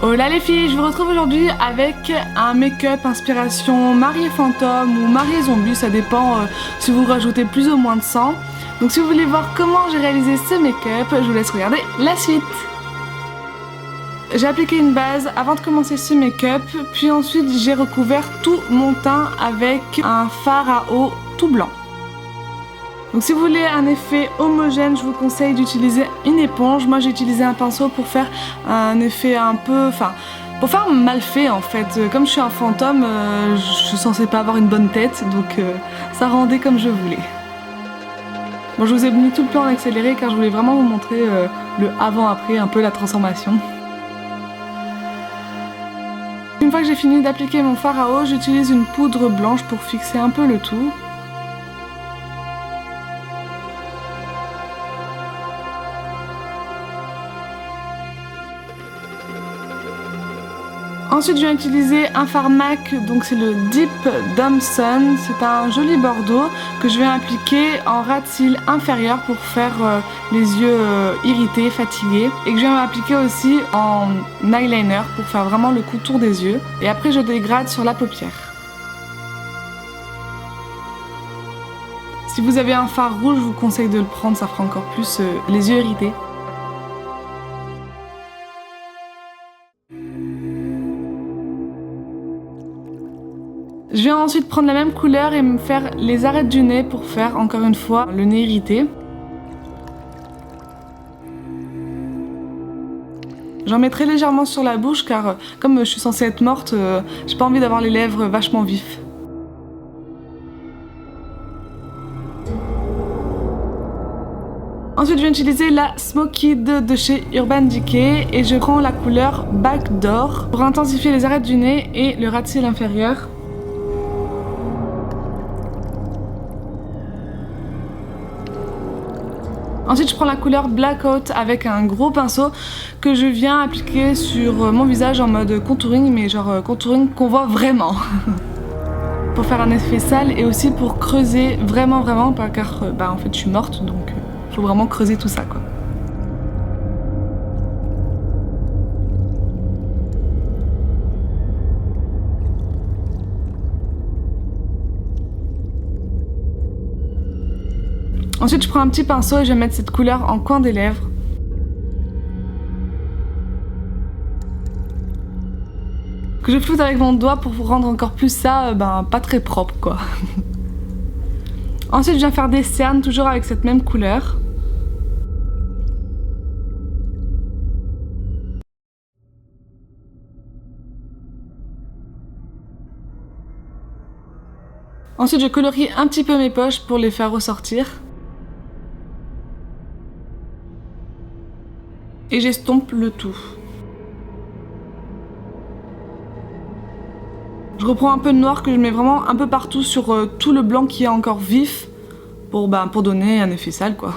Hola les filles, je vous retrouve aujourd'hui avec un make-up inspiration mariée fantôme ou mariée zombie, ça dépend si vous rajoutez plus ou moins de sang. Donc si vous voulez voir comment j'ai réalisé ce make-up, je vous laisse regarder la suite. J'ai appliqué une base avant de commencer ce make-up, puis ensuite j'ai recouvert tout mon teint avec un fard à eau tout blanc. Donc si vous voulez un effet homogène, je vous conseille d'utiliser une éponge. Moi j'ai utilisé un pinceau pour faire un effet un peu... pour faire mal fait en fait. Comme je suis un fantôme, je suis censée pas avoir une bonne tête, donc ça rendait comme je voulais. Bon, je vous ai mis tout le plan en accéléré car je voulais vraiment vous montrer le avant-après, un peu la transformation. Une fois que j'ai fini d'appliquer mon fard à eau, j'utilise une poudre blanche pour fixer un peu le tout. Ensuite, je vais utiliser un fard MAC, donc c'est le Deep Thompson. C'est un joli bordeaux que je vais appliquer en ras de cils inférieur pour faire les yeux irrités, fatigués. Et que je vais appliquer aussi en eyeliner pour faire vraiment le contour des yeux. Et après, je dégrade sur la paupière. Si vous avez un fard rouge, je vous conseille de le prendre, ça fera encore plus les yeux irrités. Je vais ensuite prendre la même couleur et me faire les arêtes du nez pour faire encore une fois le nez irrité. J'en mettrai légèrement sur la bouche car comme je suis censée être morte, j'ai pas envie d'avoir les lèvres vachement vives. Ensuite, je vais utiliser la Smoky de chez Urban Decay et je prends la couleur Backdoor pour intensifier les arêtes du nez et le ras de cils inférieur. Ensuite, je prends la couleur Blackout avec un gros pinceau que je viens appliquer sur mon visage en mode contouring, mais genre contouring qu'on voit vraiment. Pour faire un effet sale et aussi pour creuser vraiment, car en fait je suis morte, donc faut vraiment creuser tout ça quoi. Ensuite, je prends un petit pinceau et je vais mettre cette couleur en coin des lèvres. Que je floute avec mon doigt pour rendre encore plus ça, pas très propre quoi. Ensuite, je viens faire des cernes, toujours avec cette même couleur. Ensuite, je colorie un petit peu mes poches pour les faire ressortir. Et j'estompe le tout. Je reprends un peu de noir que je mets vraiment un peu partout sur tout le blanc qui est encore vif pour donner un effet sale quoi.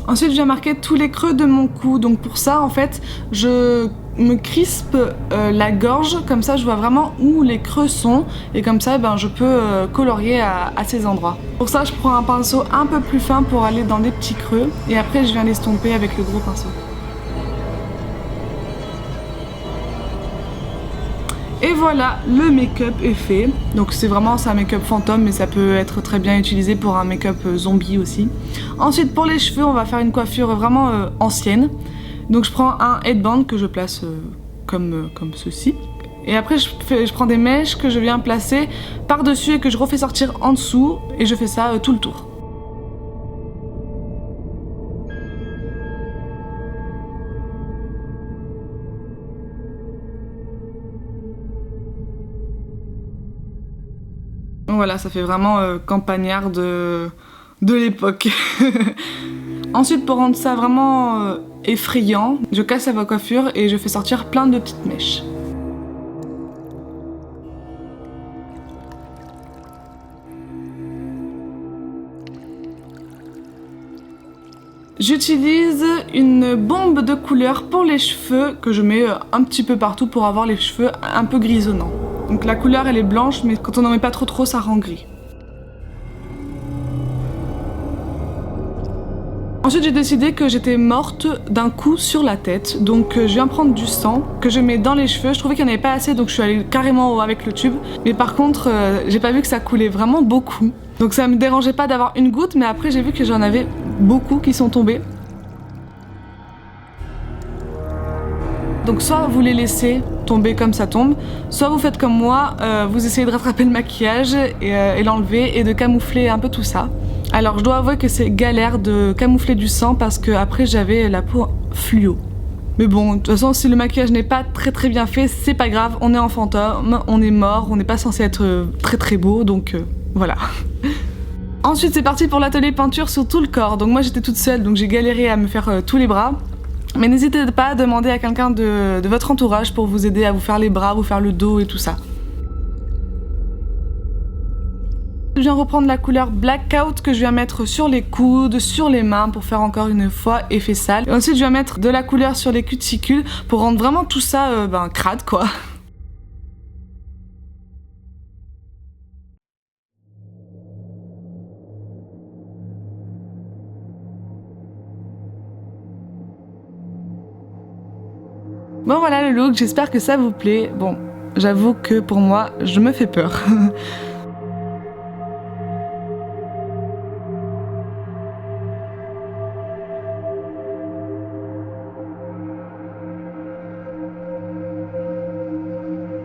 Ensuite, je viens marquer tous les creux de mon cou. Donc pour ça, en fait, je me crispe la gorge, comme ça je vois vraiment où les creux sont et comme ça je peux colorier à ces endroits. Pour ça, je prends un pinceau un peu plus fin pour aller dans des petits creux et après je viens l'estomper avec le gros pinceau. Et voilà, le make-up est fait. Donc c'est vraiment un make-up fantôme, mais ça peut être très bien utilisé pour un make-up zombie aussi. Ensuite, pour les cheveux, on va faire une coiffure vraiment ancienne. Donc je prends un headband que je place comme ceci. Et après, je prends des mèches que je viens placer par-dessus et que je refais sortir en dessous. Et je fais ça tout le tour. Voilà, ça fait vraiment campagnard de l'époque. Ensuite, pour rendre ça vraiment effrayant, je casse la coiffure et je fais sortir plein de petites mèches. J'utilise une bombe de couleur pour les cheveux que je mets un petit peu partout pour avoir les cheveux un peu grisonnants. Donc la couleur elle est blanche, mais quand on n'en met pas trop ça rend gris. Ensuite j'ai décidé que j'étais morte d'un coup sur la tête, donc je viens prendre du sang que je mets dans les cheveux. Je trouvais qu'il n'y en avait pas assez, donc je suis allée carrément avec le tube. Mais par contre j'ai pas vu que ça coulait vraiment beaucoup, donc ça me dérangeait pas d'avoir une goutte, mais après j'ai vu que j'en avais beaucoup qui sont tombés. Donc soit vous les laissez tomber comme ça tombe, soit vous faites comme moi, vous essayez de rattraper le maquillage et l'enlever et de camoufler un peu tout ça. Alors je dois avouer que c'est galère de camoufler du sang parce que après j'avais la peau fluo. Mais bon, de toute façon si le maquillage n'est pas très bien fait, c'est pas grave, on est en fantôme, on est mort, on n'est pas censé être très beau, donc voilà. Ensuite c'est parti pour l'atelier peinture sur tout le corps. Donc moi j'étais toute seule, donc j'ai galéré à me faire tous les bras. Mais n'hésitez pas à demander à quelqu'un de votre entourage pour vous aider à vous faire les bras, vous faire le dos et tout ça. Je viens reprendre la couleur Blackout que je viens mettre sur les coudes, sur les mains pour faire encore une fois effet sale. Et ensuite je viens mettre de la couleur sur les cuticules pour rendre vraiment tout ça crade quoi. Bon voilà le look, j'espère que ça vous plaît. Bon, j'avoue que pour moi, je me fais peur.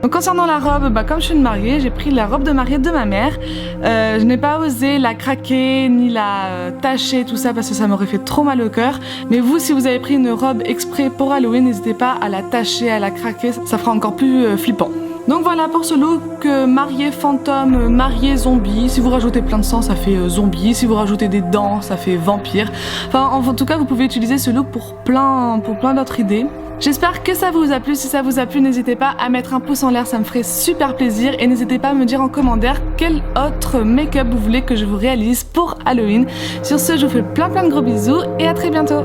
Donc concernant la robe, comme je suis une mariée, j'ai pris la robe de mariée de ma mère. Je n'ai pas osé la craquer ni la tacher, tout ça, parce que ça m'aurait fait trop mal au cœur. Mais vous, si vous avez pris une robe exprès pour Halloween, n'hésitez pas à la tacher, à la craquer, ça fera encore plus flippant. Donc voilà pour ce look marié fantôme, marié zombie. Si vous rajoutez plein de sang, ça fait zombie. Si vous rajoutez des dents, ça fait vampire. Enfin, en tout cas, vous pouvez utiliser ce look pour plein d'autres idées. J'espère que ça vous a plu. Si ça vous a plu, n'hésitez pas à mettre un pouce en l'air, ça me ferait super plaisir. Et n'hésitez pas à me dire en commentaire quel autre make-up vous voulez que je vous réalise pour Halloween. Sur ce, je vous fais plein de gros bisous et à très bientôt.